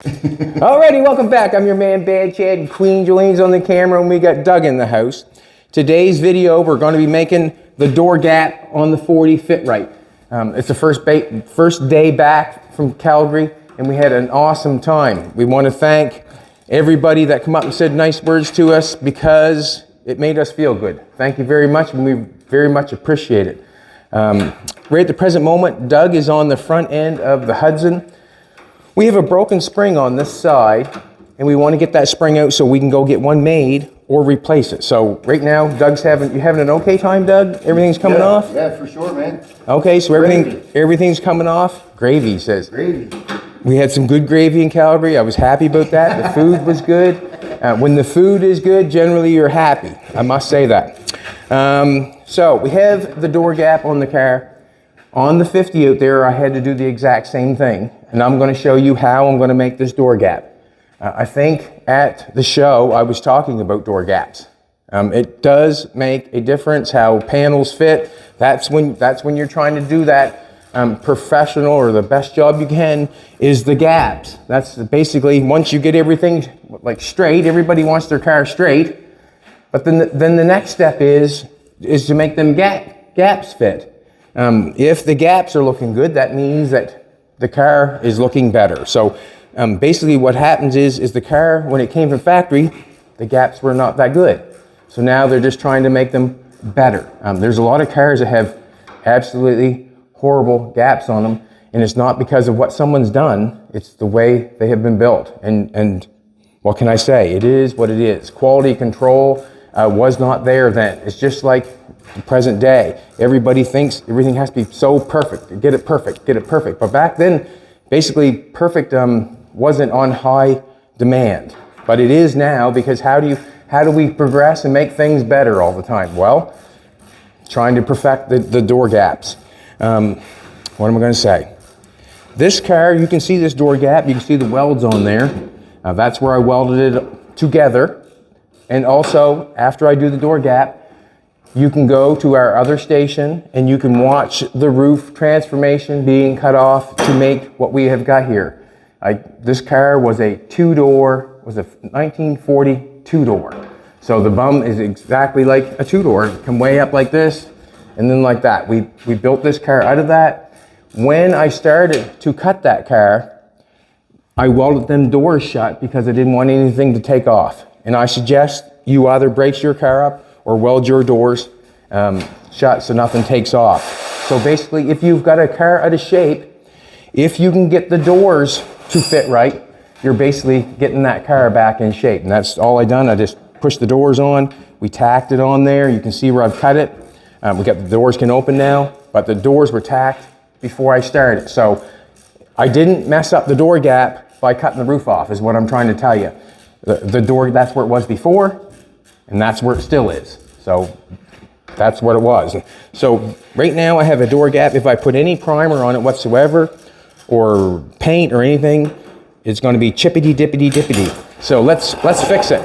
Alrighty, welcome back. I'm your man Bad Chad, and Queen Jolene's on the camera, and we got Doug in the house. Today's video, we're going to be making the door gap on the 40 fit right. It's the first day back from Calgary, and we had an awesome time. We want to thank everybody that come up and said nice words to us because it made us feel good. Thank you very much, and we very much appreciate it. Right at the present moment, Doug is on the front end of the Hudson. We have a broken spring on this side, and we want to get that spring out so we can go get one made or replace it. So right now, you having an okay time, Doug? Everything's coming off? Yeah, for sure, man. Okay, so everything's coming off. Gravy, he says. Gravy. We had some good gravy in Calgary. I was happy about that. The food was good. When the food is good, generally you're happy. I must say that. So we have the door gap on the car. On the 50 out there, I had to do the exact same thing, and I'm going to show you how I'm going to make this door gap. I think at the show I was talking about door gaps. It does make a difference how panels fit. That's when you're trying to do that professional or the best job you can is the gaps. That's basically once you get everything like straight. Everybody wants their car straight, but then the next step is to make them gaps fit. If the gaps are looking good, that means that the car is looking better. So basically what happens is the car, when it came from factory, the gaps were not that good. So now they're just trying to make them better. There's a lot of cars that have absolutely horrible gaps on them, and it's not because of what someone's done, it's the way they have been built. And what can I say? It is what it is. Quality control was not there then. It's just like the present day. Everybody thinks everything has to be so perfect. Get it perfect, get it perfect. But back then, basically perfect wasn't on high demand. But it is now, because how do we progress and make things better all the time? Well, trying to perfect the door gaps. What am I going to say? This car, you can see this door gap. You can see the welds on there. That's where I welded it together. And also, after I do the door gap, you can go to our other station and you can watch the roof transformation being cut off to make what we have got here. This car was a 1940 two-door. So the bum is exactly like a two-door. It can way up like this and then like that. We built this car out of that. When I started to cut that car, I welded them doors shut because I didn't want anything to take off. And I suggest you either brace your car up or weld your doors shut so nothing takes off. So basically, if you've got a car out of shape, if you can get the doors to fit right, you're basically getting that car back in shape. And that's all I done. I just pushed the doors on. We tacked it on there. You can see where I've cut it. We got the doors can open now, but the doors were tacked before I started. So I didn't mess up the door gap by cutting the roof off, is what I'm trying to tell you. The door, that's where it was before, and that's where it still is. So that's what it was. So right now I have a door gap. If I put any primer on it whatsoever, or paint or anything, it's going to be chippity dippity dippity. So let's fix it.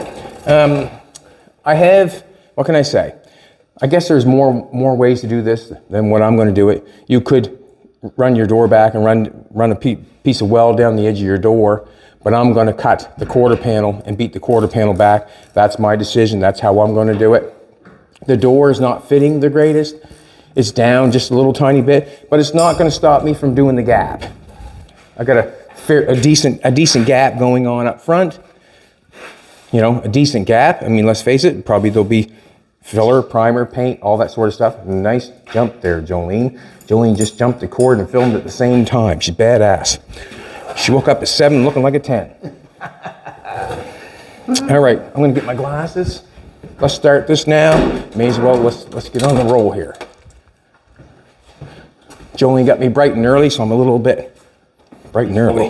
I have, what can I say? I guess there's more ways to do this than what I'm going to do it. You could run your door back and run a piece of weld down the edge of your door, but I'm going to cut the quarter panel and beat the quarter panel back. That's my decision. That's how I'm going to do it. The door is not fitting the greatest. It's down just a little tiny bit, but it's not going to stop me from doing the gap. I got a decent gap going on up front. You know, a decent gap. I mean, let's face it, probably there'll be filler, primer, paint, all that sort of stuff. Nice jump there, Jolene. Jolene just jumped the cord and filmed at the same time. She's badass. She woke up at 7 looking like a 10. All right, I'm gonna get my glasses. Let's start this now. May as well, let's get on the roll here. Jolene got me bright and early, so I'm a little bit bright and early.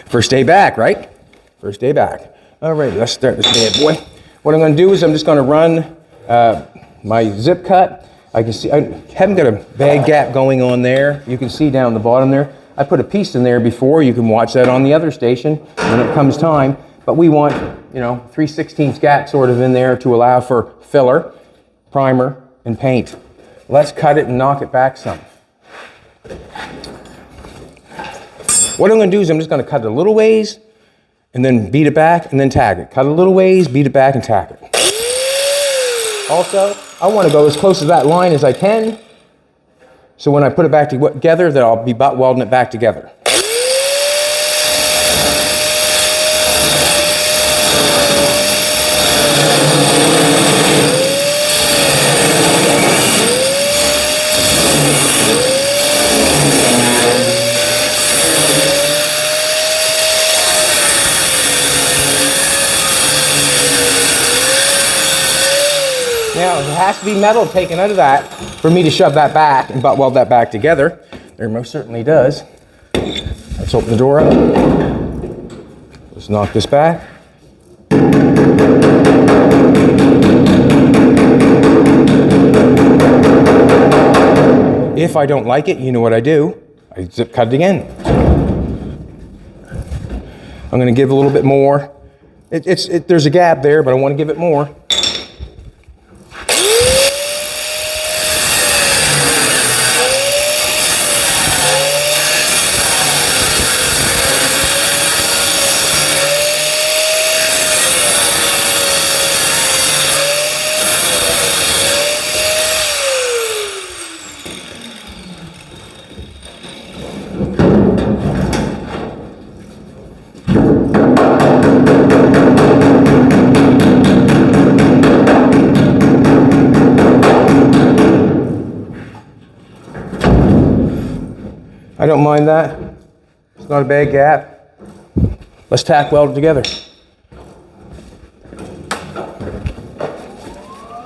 First day back, right? First day back. All right, let's start this bad boy. What I'm gonna do is I'm just gonna run my zip cut. I can see, I haven't got a bad gap going on there. You can see down the bottom there. I put a piece in there before. You can watch that on the other station when it comes time. But we want, 3/16 gap sort of in there to allow for filler, primer, and paint. Let's cut it and knock it back some. What I'm gonna do is I'm just gonna cut it a little ways and then beat it back and then tag it. Cut it a little ways, beat it back and tag it. Also, I wanna go as close to that line as I can, so when I put it back together, that I'll be butt welding it back together. Now, it has to be metal taken out of that for me to shove that back and butt weld that back together. There most certainly does. Let's open the door up. Let's knock this back. If I don't like it, you know what I do. I zip cut it again. I'm going to give a little bit more. There's a gap there, but I want to give it more. I don't mind that. It's not a bad gap. Let's tack weld it together.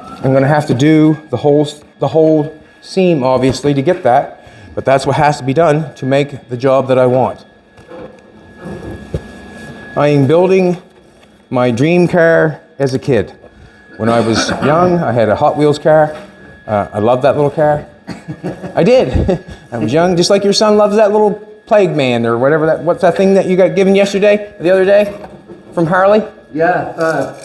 I'm going to have to do the whole seam, obviously, to get that, but that's what has to be done to make the job that I want. I am building my dream car as a kid. When I was young, I had a Hot Wheels car. I loved that little car. I did. I was young, just like your son loves that little Plague Man or whatever what's that thing that you got given the other day from Harley? Yeah,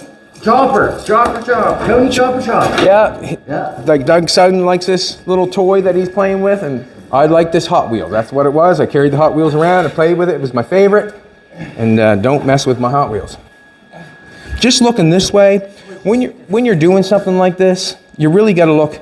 Chopper. Tony Chopper. Yeah. Like Doug's son likes this little toy that he's playing with, and I like this Hot Wheel. That's what it was. I carried the Hot Wheels around, I played with it. It was my favorite. And don't mess with my Hot Wheels. Just looking this way, when you're doing something like this, you really got to look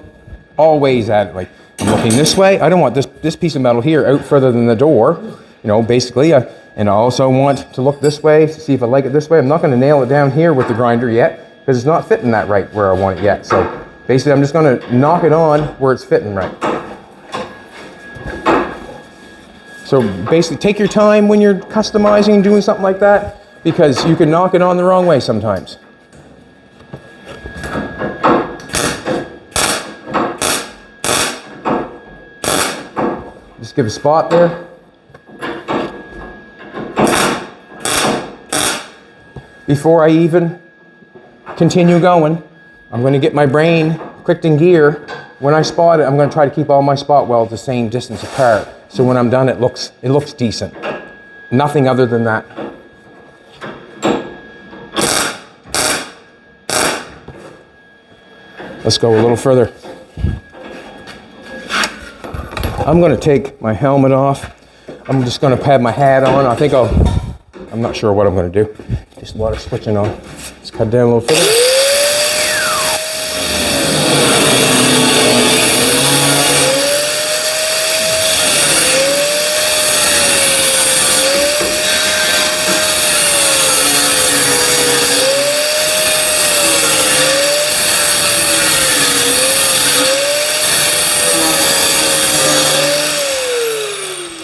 all ways at it. Like, I'm looking this way. I don't want this piece of metal here out further than the door, basically. And I also want to look this way to see if I like it this way. I'm not going to nail it down here with the grinder yet because it's not fitting that right where I want it yet. So basically, I'm just going to knock it on where it's fitting right. So basically, take your time when you're customizing and doing something like that, because you can knock it on the wrong way sometimes. Just give a spot there. Before I even continue going, I'm going to get my brain clicked in gear. When I spot it, I'm going to try to keep all my spot welds the same distance apart. So when I'm done, it looks decent. Nothing other than that. Let's go a little further. I'm going to take my helmet off. I'm just going to have my hat on. I'm not sure what I'm going to do. Just a lot of switching on. Let's cut down a little further.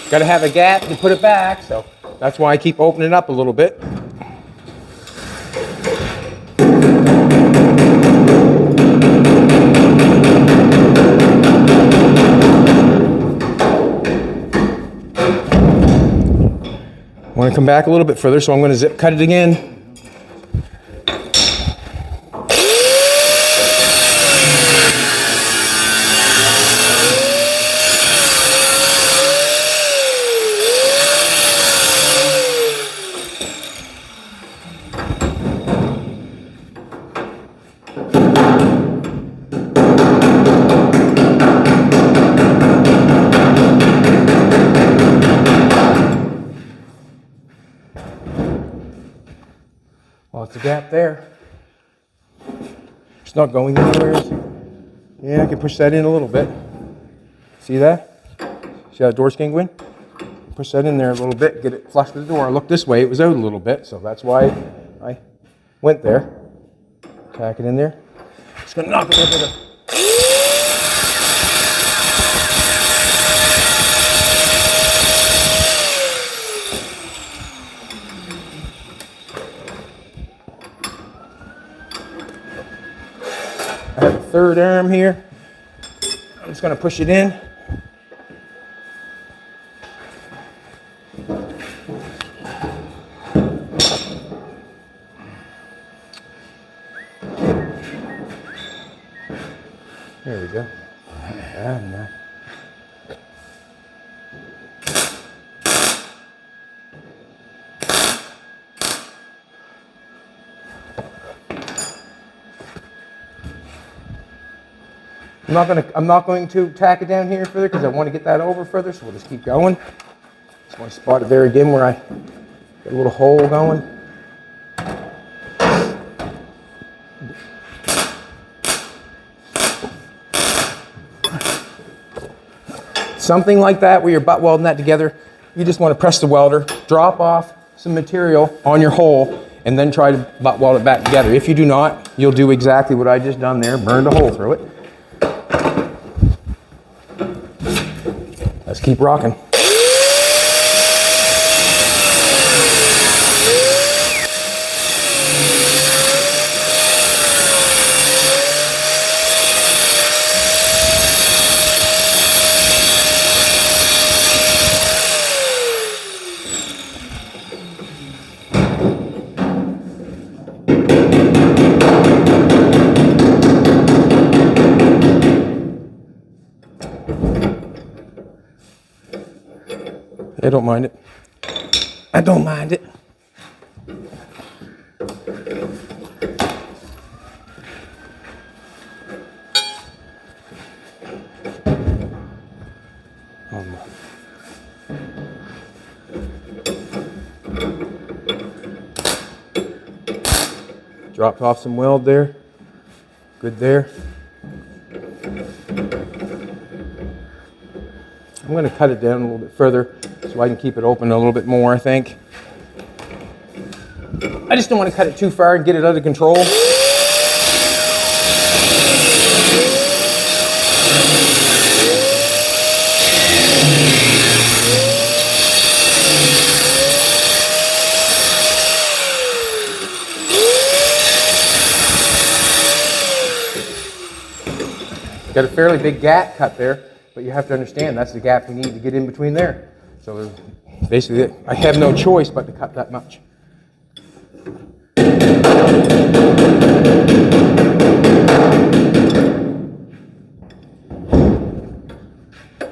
Got to have a gap to put it back, so that's why I keep opening it up a little bit. I want to come back a little bit further, so I'm going to zip cut it again. Lots of gap there. It's not going anywhere. Yeah, I can push that in a little bit. See that? See how the door's can go in? Push that in there a little bit, get it flush with the door. I looked this way, it was out a little bit, so that's why I went there. Tack it in there. Just gonna knock it over the... I have a third arm here. I'm just gonna push it in. There we go. No. I'm not going to tack it down here further because I want to get that over further, so we'll just keep going. Just want to spot it there again where I get a little hole going. Something like that where you're butt welding that together, you just want to press the welder, drop off some material on your hole, and then try to butt weld it back together. If you do not, you'll do exactly what I just done there, burned a hole through it. Let's keep rocking. I don't mind it. I don't mind it. Dropped off some weld there. Good there. I'm going to cut it down a little bit further so I can keep it open a little bit more, I think. I just don't want to cut it too far and get it out of control. Got a fairly big gap cut there, but you have to understand that's the gap we need to get in between there. So basically, I have no choice but to cut that much. I'm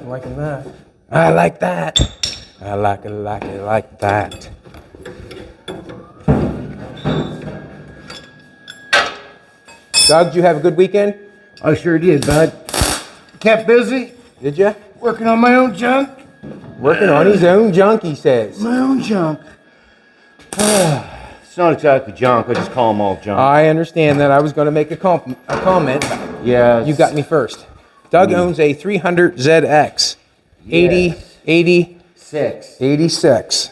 liking that. I like that. I like it like that. Doug, did you have a good weekend? I sure did, bud. Kept busy. Did you? Working on my own junk. Working on his own junk, he says. My own junk. It's not exactly junk. I just call them all junk. I understand that. I was going to make a comment. Yes. You got me first. Doug owns a 300 ZX. 86.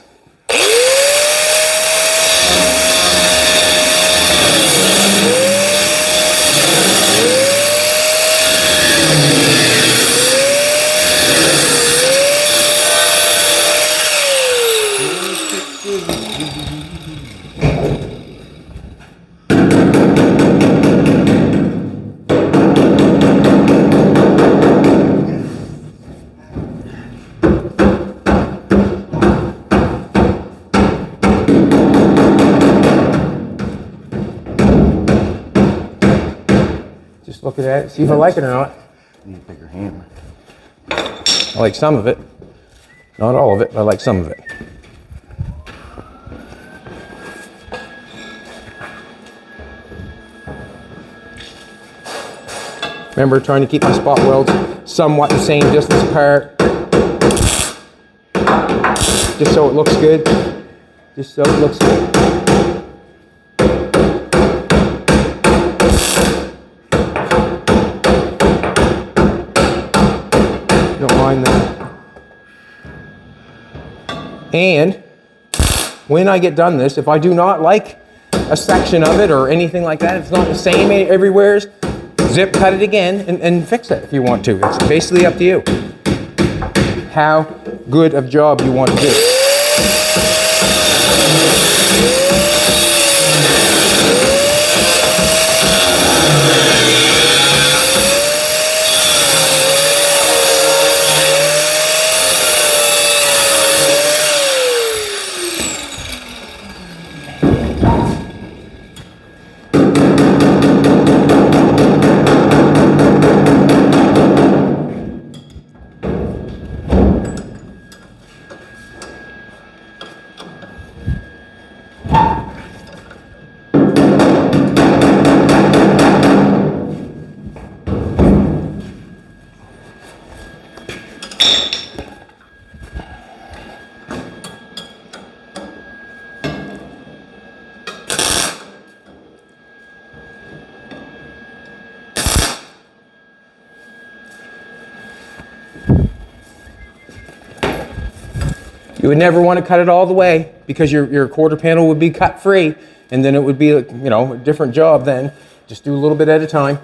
Just looking at it, see if I like it or not. Need a bigger hammer. I like some of it. Not all of it, but I like some of it. Remember, trying to keep my spot welds somewhat the same distance apart. Just so it looks good. Just so it looks good. And when I get done this, if I do not like a section of it or anything like that, if it's not the same everywhere, zip cut it again and fix it if you want to. It's basically up to you how good of job you want to do. You would never want to cut it all the way because your quarter panel would be cut free, and then it would be, you know, a different job then. Just do a little bit at a time.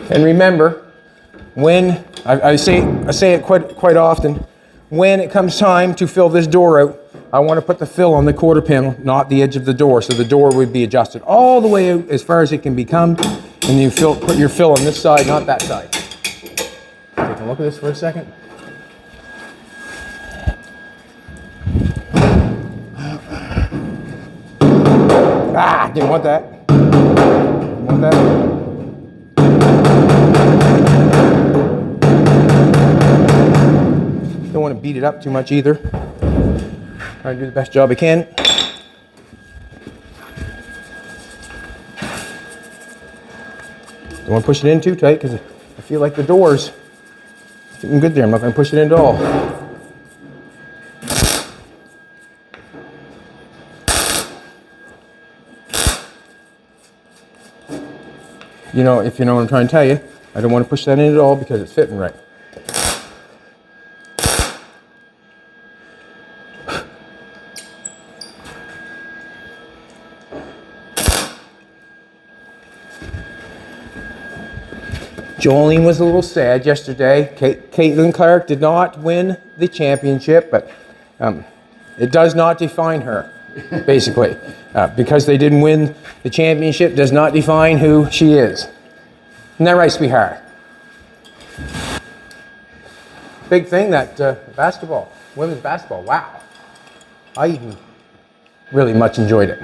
And remember, when I say it quite often, when it comes time to fill this door out, I want to put the fill on the quarter panel, not the edge of the door. So the door would be adjusted all the way out as far as it can become, and you put your fill on this side, not that side. Take a look at this for a second. Ah, didn't want that. Didn't want that. Don't want to beat it up too much either. Try to do the best job I can. Don't want to push it in too tight because I feel like the door's fitting good there. I'm not going to push it in at all. You know, if you know what I'm trying to tell you, I don't want to push that in at all because it's fitting right. Jolene was a little sad yesterday. Caitlin Clark did not win the championship, but it does not define her, basically. Because they didn't win the championship does not define who she is. Isn't that right, sweetheart? Big thing, that basketball, women's basketball, wow. I even really much enjoyed it.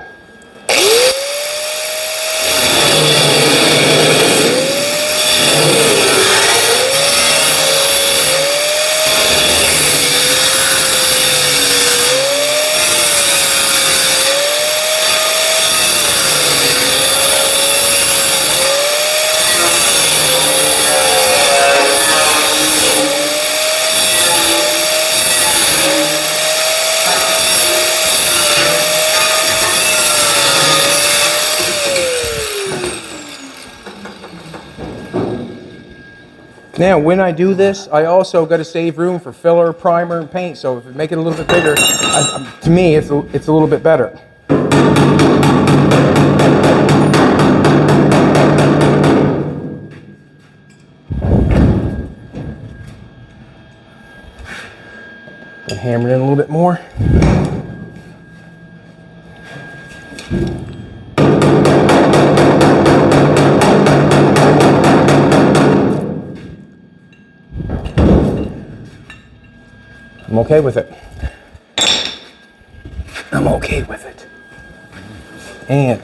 Now, when I do this, I also got to save room for filler, primer, and paint. So if I make it a little bit bigger, to me, it's a little bit better. And hammer it in a little bit more. I'm okay with it. I'm okay with it. And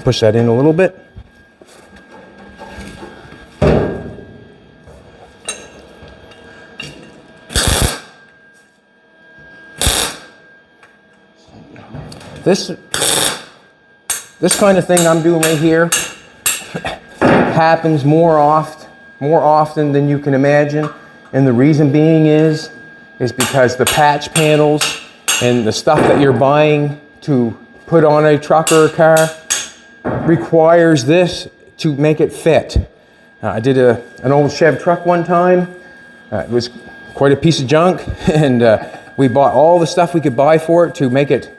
push that in a little bit. This kind of thing I'm doing right here happens more often than you can imagine. And the reason being is because the patch panels and the stuff that you're buying to put on a truck or a car requires this to make it fit. I did an old Chev truck one time. It was quite a piece of junk, and we bought all the stuff we could buy for it to make it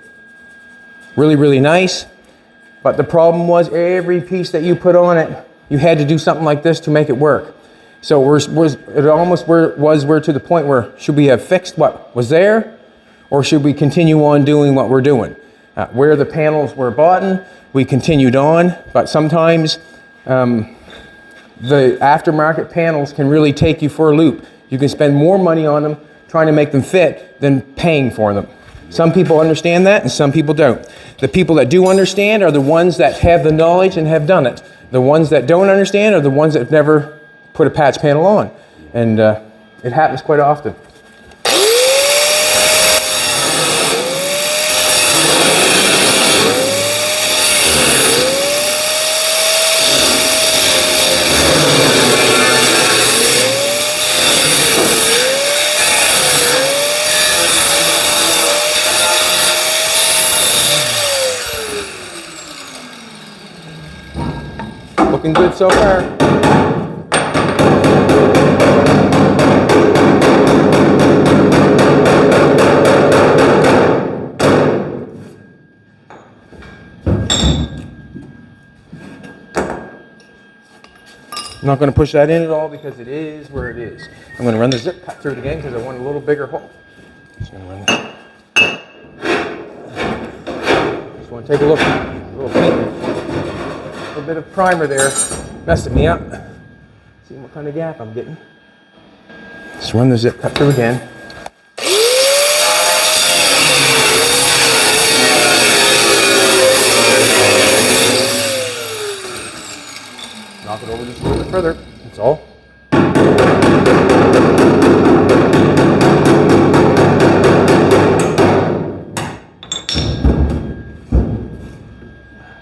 really, really nice. But the problem was every piece that you put on it, you had to do something like this to make it work. So it almost was to the point where should we have fixed what was there, or should we continue on doing what we're doing? Where the panels were bought, we continued on, but sometimes the aftermarket panels can really take you for a loop. You can spend more money on them trying to make them fit than paying for them. Some people understand that and some people don't. The people that do understand are the ones that have the knowledge and have done it. The ones that don't understand are the ones that have never put a patch panel on. And it happens quite often. Looking good so far. I'm not going to push that in at all because it is where it is. I'm going to run the zip cut through it again because I want a little bigger hole. Just going to run that. Just want to take a look. A little bit of primer there, messing me up. See what kind of gap I'm getting. Just run the zip cut through again. Knock it over just a little bit further. That's all.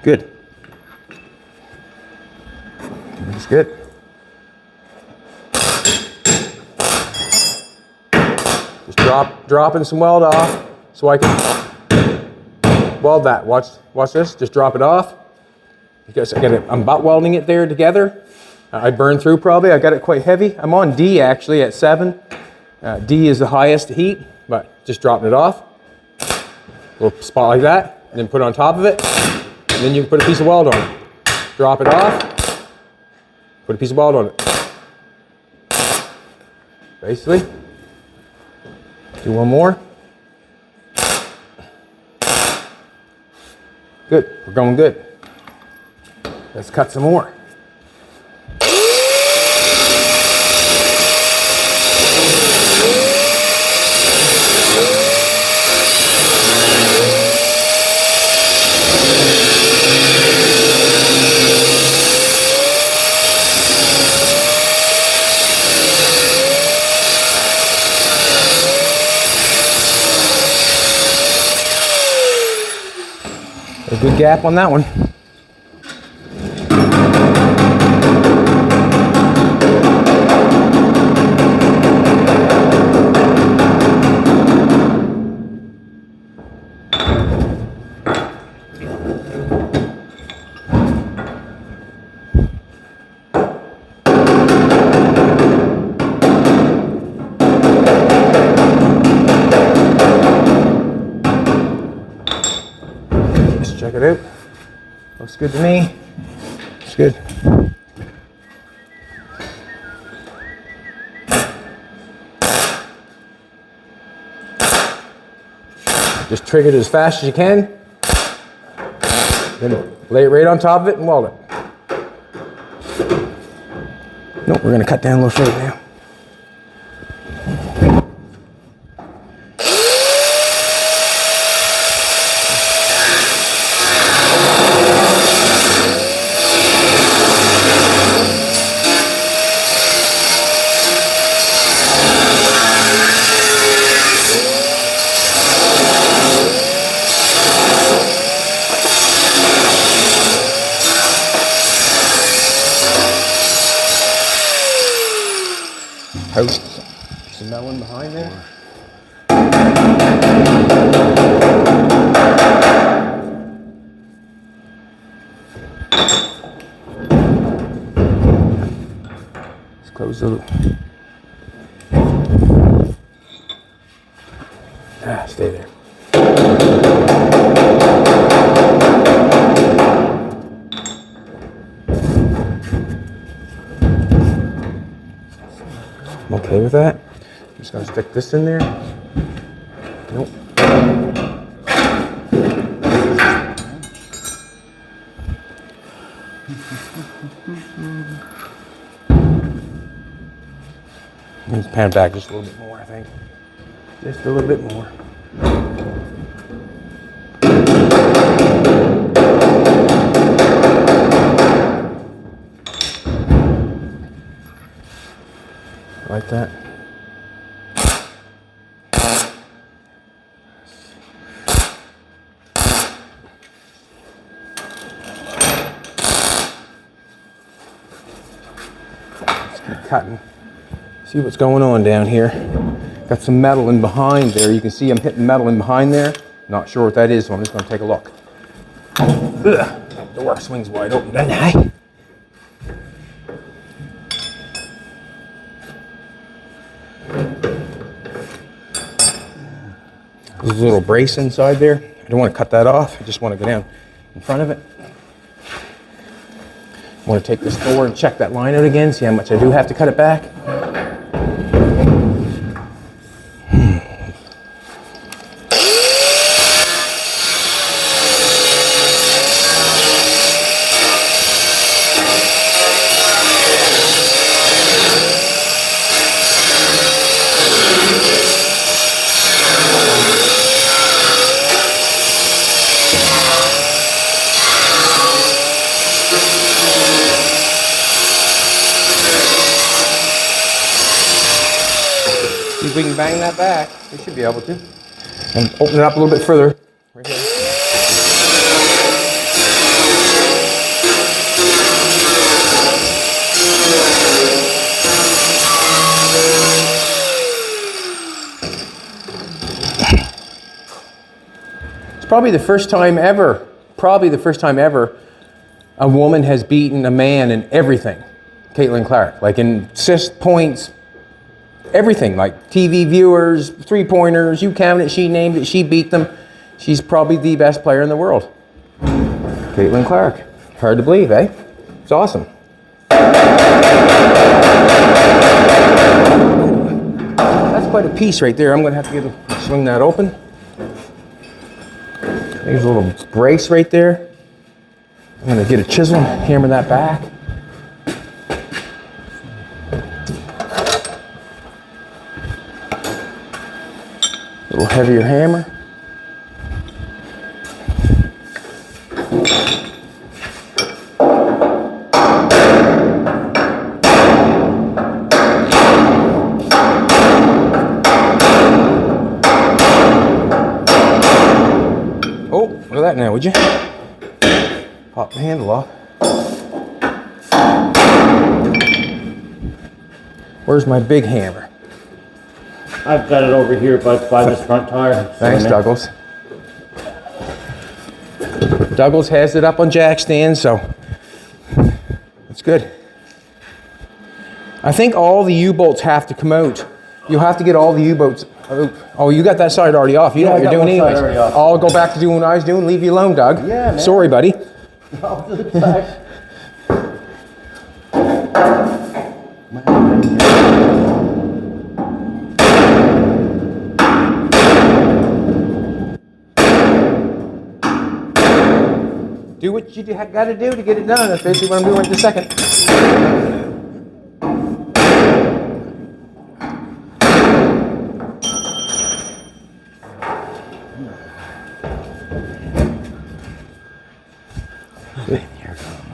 Good. That's good. Just dropping some weld off so I can weld that. Watch this. Just drop it off. Because I'm butt welding it there together. I burned through probably. I got it quite heavy. I'm on D actually at 7. D is the highest heat, but just dropping it off. A little spot like that, and then put it on top of it. And then you can put a piece of weld on it. Drop it off. Put a piece of weld on it. Basically. Do one more. Good. We're going good. Let's cut some more. A good gap on that one. Check it out. Looks good to me. It's good. Just trigger it as fast as you can. Then lay it right on top of it and weld it. Nope, we're going to cut down a little further now. Post some melon behind there. Let's close the. Stay there. I'm okay with that. I'm just gonna stick this in there. Nope. Let's pan it back just a little bit more, I think. Just a little bit more. Like that. Let's keep cutting. See what's going on down here. Got some metal in behind there. You can see I'm hitting metal in behind there. Not sure what that is, so I'm just going to take a look. Ugh. Door swings wide open, doesn't it? There's a little brace inside there. I don't want to cut that off. I just want to go down in front of it. I want to take this door and check that line out again, see how much I do have to cut it back. See if we can bang that back. We should be able to. And open it up a little bit further. Right here. It's probably the first time ever, a woman has beaten a man in everything. Caitlin Clark, like in assist points, everything, like TV viewers, three-pointers, you count it, she named it, she beat them. She's probably the best player in the world. Caitlin Clark. Hard to believe, eh? It's awesome. That's quite a piece right there. I'm going to have to swing that open. There's a little brace right there. I'm going to get a chisel and hammer that back. A little heavier hammer. Oh, look at that now, would you? Pop the handle off. Where's my big hammer? I've got it over here by this front tire. Thanks, Douglas. Douglas has it up on jack stands, so that's good. I think all the U-bolts have to come out. You'll have to get all the U-bolts out. Oh, you got that side already off. You know what you're doing anyways. I'll go back to doing what I was doing. Leave you alone, Doug. Yeah, man. Sorry, buddy. I'll do the back. Do what you got to do to get it done. That's basically what I'm doing right this second.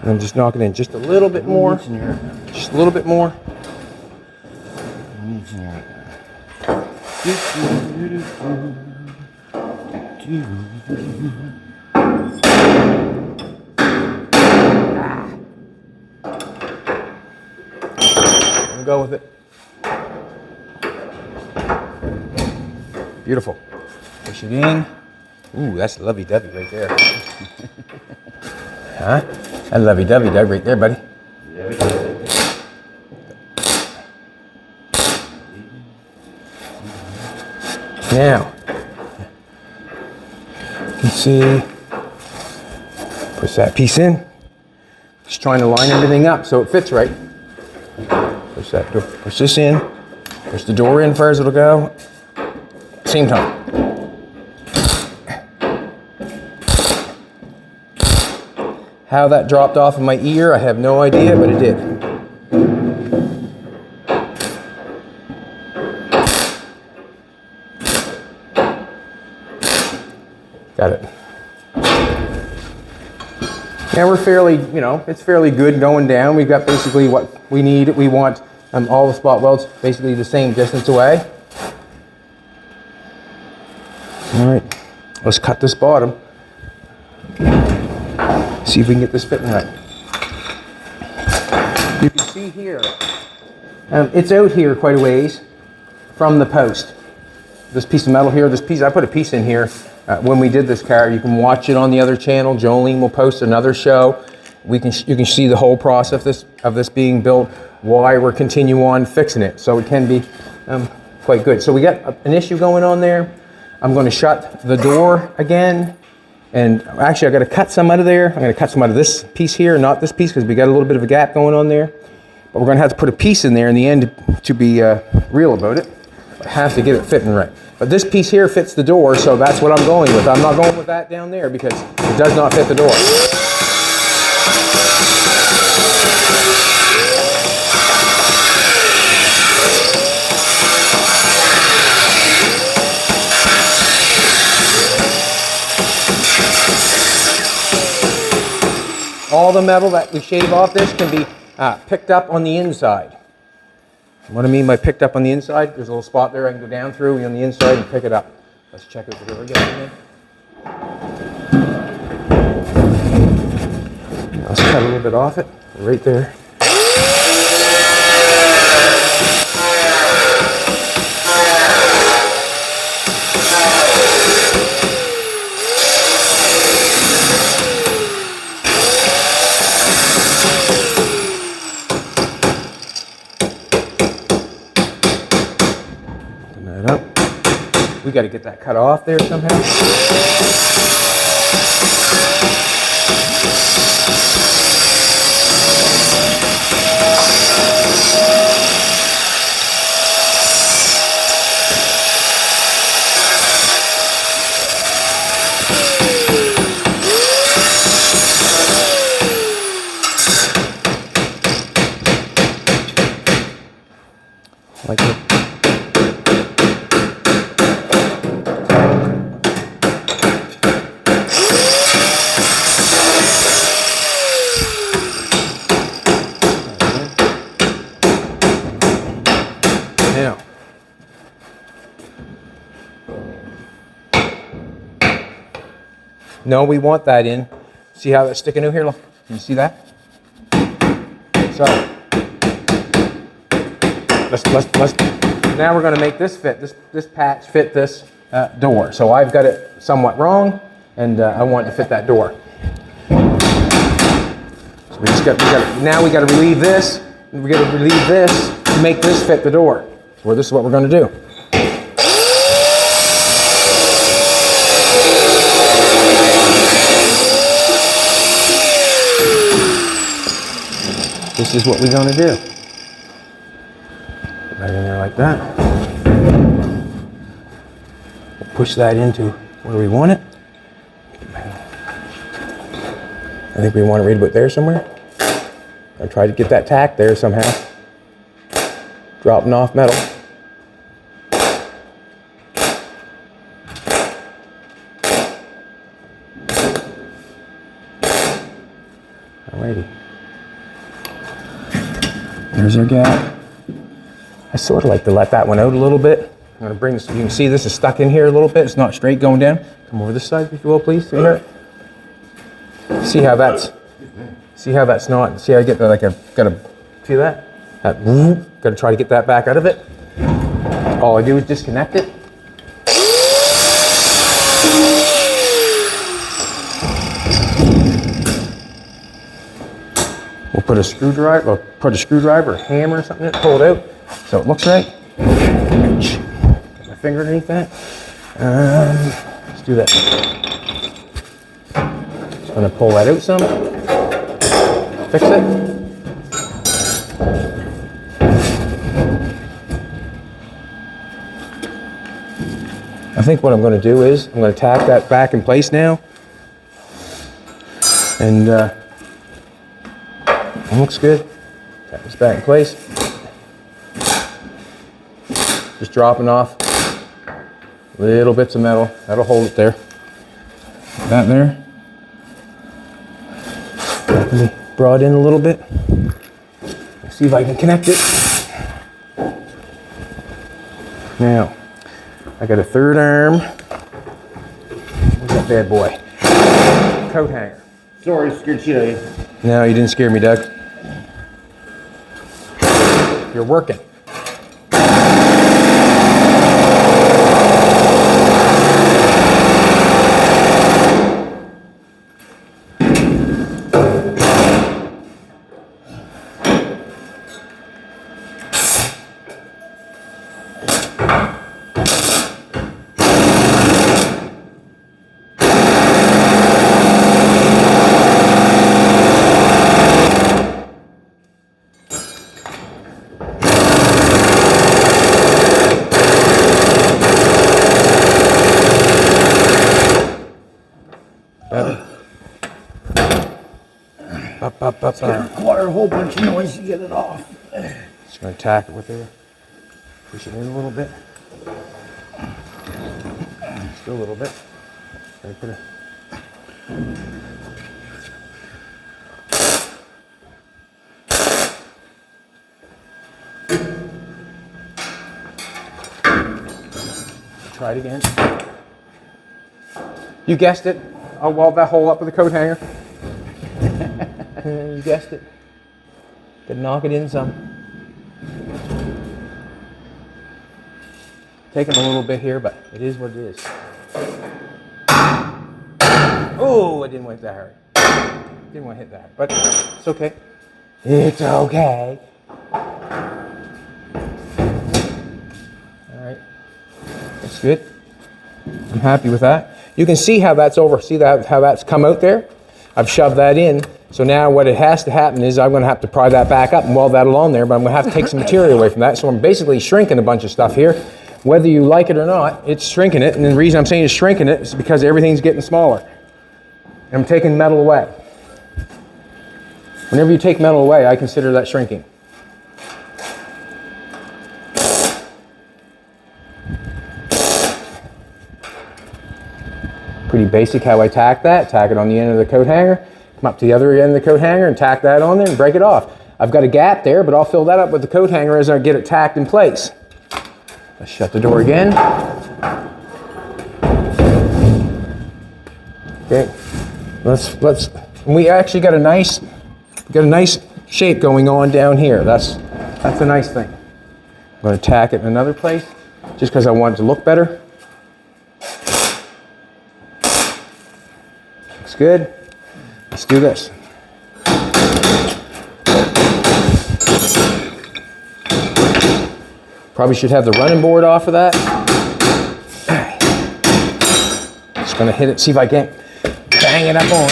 And I'm just knocking in just a little bit more. Just a little bit more. Go with it. Beautiful. Push it in. Ooh, that's lovey-dovey right there. Huh? That's lovey-dovey, Doug, right there, buddy. Now, you can see, push that piece in. Just trying to line everything up so it fits right. Push that door, push this in, push the door in first, it'll go. Same time. How that dropped off of my ear, I have no idea, but it did. Got it. Now we're fairly, it's fairly good going down. We've got basically what we need. We want all the spot welds basically the same distance away. All right, let's cut this bottom. See if we can get this fitting right. You can see here, it's out here quite a ways from the post. This piece of metal here, I put a piece in here when we did this car. You can watch it on the other channel. Jolene will post another show. You can see the whole process of this being built, why we're continue on fixing it. So it can be quite good. So we got an issue going on there. I'm going to shut the door again. And actually, I got to cut some out of there. I'm going to cut some out of this piece here, not this piece, because we got a little bit of a gap going on there. But we're going to have to put a piece in there in the end to be real about it. I have to get it fitting right. But this piece here fits the door, so that's what I'm going with. I'm not going with that down there because it does not fit the door. All the metal that we shave off this can be picked up on the inside. What I mean by picked up on the inside, there's a little spot there I can go down through on the inside and pick it up. Let's check out the door again. Now let's cut a little bit off it, right there. We got to get that cut off there somehow. Like it. No, we want that in. See how that's sticking out here? Look, can you see that? So, now we're going to make this fit. This patch fit this door. So I've got it somewhat wrong, and I want to fit that door. So now we got to relieve this. We got to relieve this to make this fit the door. So this is what we're going to do. This is what we're going to do. Put that in there like that. We'll push that into where we want it. I think we want it right about there somewhere. I'll try to get that tack there somehow. Dropping off metal. Alrighty. There's our gap. I sort of like to let that one out a little bit. I'm going to bring this, you can see this is stuck in here a little bit. It's not straight going down. Come over this side, if you will, please. See how that's not, see how I get that, like I've got to, see that? Got to try to get that back out of it. All I do is disconnect it. We'll put a screwdriver, or put a screwdriver, or hammer or something in it, pull it out so it looks right. Ouch. Put my finger underneath that. Let's do that. Just gonna pull that out some. Fix it. I think what I'm going to do is I'm going to tack that back in place now, and it looks good. Tack this back in place. Just dropping off little bits of metal. That'll hold it there. That there. That can be brought in a little bit. Let's see if I can connect it. Now, I got a third arm. Where's that bad boy? Coat hanger. Sorry, scared shit out of you. No, you didn't scare me, Doug. You're working. It's gonna require a whole bunch of noise to get it off. Just going to tack it with there. Push it in a little bit. Still a little bit. Gonna put it. Try it again. You guessed it. I'll weld that hole up with a coat hanger. You guessed it. Could knock it in some. Taking a little bit here, but it is what it is. Oh, I didn't want that hard. Didn't want to hit that hard, but it's okay. It's okay. All right, that's good. I'm happy with that. You can see how that's over. See that how that's come out there? I've shoved that in. So now what it has to happen is I'm going to have to pry that back up and weld that along there, but I'm going to have to take some material away from that. So I'm basically shrinking a bunch of stuff here. Whether you like it or not, it's shrinking it. And the reason I'm saying it's shrinking it is because everything's getting smaller. And I'm taking metal away. Whenever you take metal away, I consider that shrinking. Pretty basic how I tack that. Tack it on the end of the coat hanger. Come up to the other end of the coat hanger and tack that on there and break it off. I've got a gap there, but I'll fill that up with the coat hanger as I get it tacked in place. Let's shut the door again. Okay, we actually got a nice shape going on down here. That's a nice thing. I'm going to tack it in another place just because I want it to look better. Looks good. Let's do this. Probably should have the running board off of that. Just gonna hit it, see if I can bang it up on.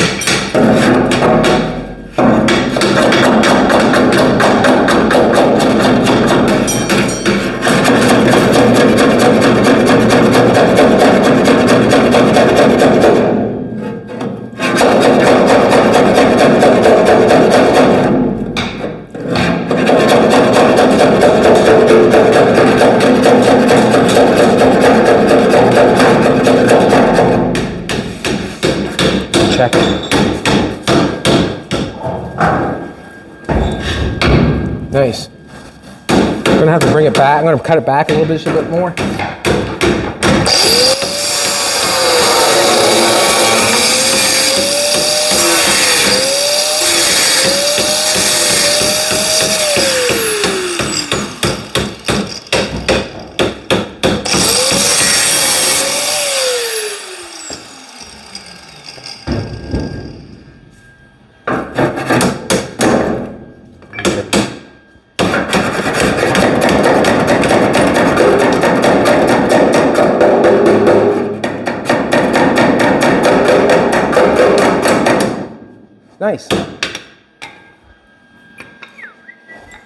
Check it. Nice. I'm gonna have to bring it back. I'm gonna cut it back a little bit, just a bit more. Nice.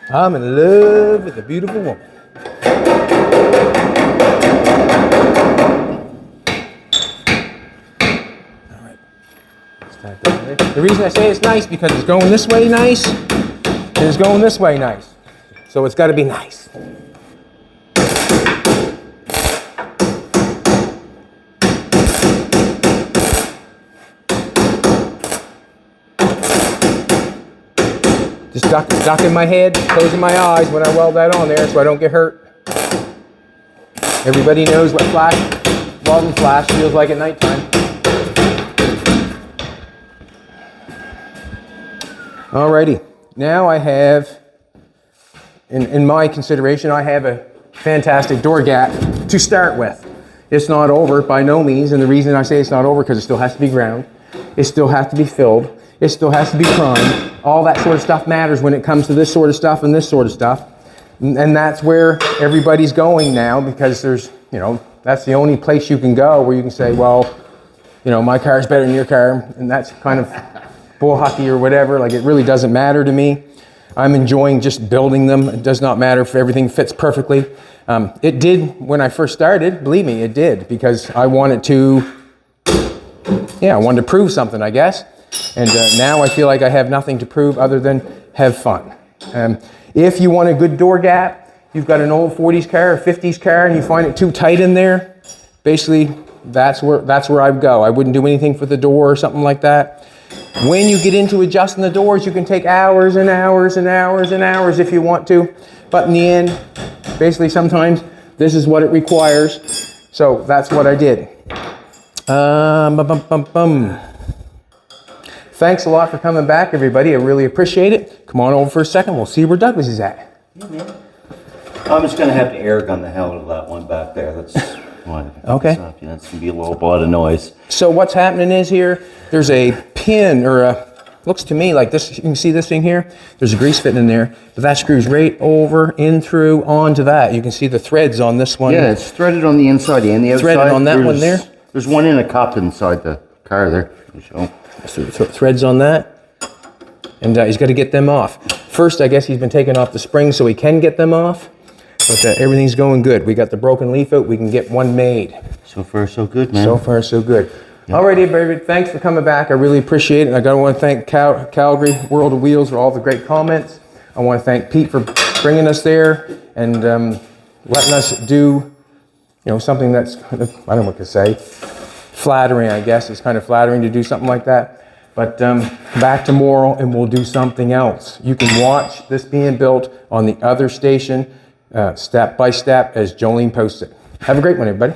I'm in love with a beautiful woman. All right. Start down there. The reason I say it's nice because it's going this way nice, and it's going this way nice. So it's got to be nice. Just ducking my head, closing my eyes when I weld that on there so I don't get hurt. Everybody knows what welding flash feels like at nighttime. Alrighty, now I have, in my consideration, I have a fantastic door gap to start with. It's not over by no means, and the reason I say it's not over because it still has to be ground, it still has to be filled, it still has to be primed. All that sort of stuff matters when it comes to this sort of stuff and this sort of stuff. And that's where everybody's going now because there's, that's the only place you can go where you can say, well, my car's better than your car. And that's kind of bullhucky or whatever. Like, it really doesn't matter to me. I'm enjoying just building them. It does not matter if everything fits perfectly. It did when I first started. Believe me, it did because I wanted to prove something, I guess. And now I feel like I have nothing to prove other than have fun. If you want a good door gap, you've got an old 40s car or 50s car and you find it too tight in there, basically that's where I'd go. I wouldn't do anything for the door or something like that. When you get into adjusting the doors, you can take hours and hours and hours and hours if you want to. But in the end, basically sometimes this is what it requires. So that's what I did. Thanks a lot for coming back, everybody. I really appreciate it. Come on over for a second. We'll see where Douglas is at. Yeah, man. I'm just going to have to air gun the hell out of that one back there. That's one. Okay. It's going to be a little lot of noise. So what's happening is here, there's a pin or looks to me like this. You can see this thing here. There's a grease fitting in there, but that screws right over, in through, onto that. You can see the threads on this one. Yeah, it's threaded on the inside and the outside. Threaded on that one there. There's one in a cup inside the car there. So threads on that, and he's got to get them off. First, I guess he's been taking off the springs so he can get them off, but everything's going good. We got the broken leaf out. We can get one made. So far, so good, man. So far, so good. Yep. Alrighty, everybody. Thanks for coming back. I really appreciate it. And I want to thank Calgary World of Wheels for all the great comments. I want to thank Pete for bringing us there and letting us do, something that's, I don't know what to say. Flattering, I guess. It's kind of flattering to do something like that. But back tomorrow and we'll do something else. You can watch this being built on the other station step by step as Jolene posts it. Have a great one, everybody.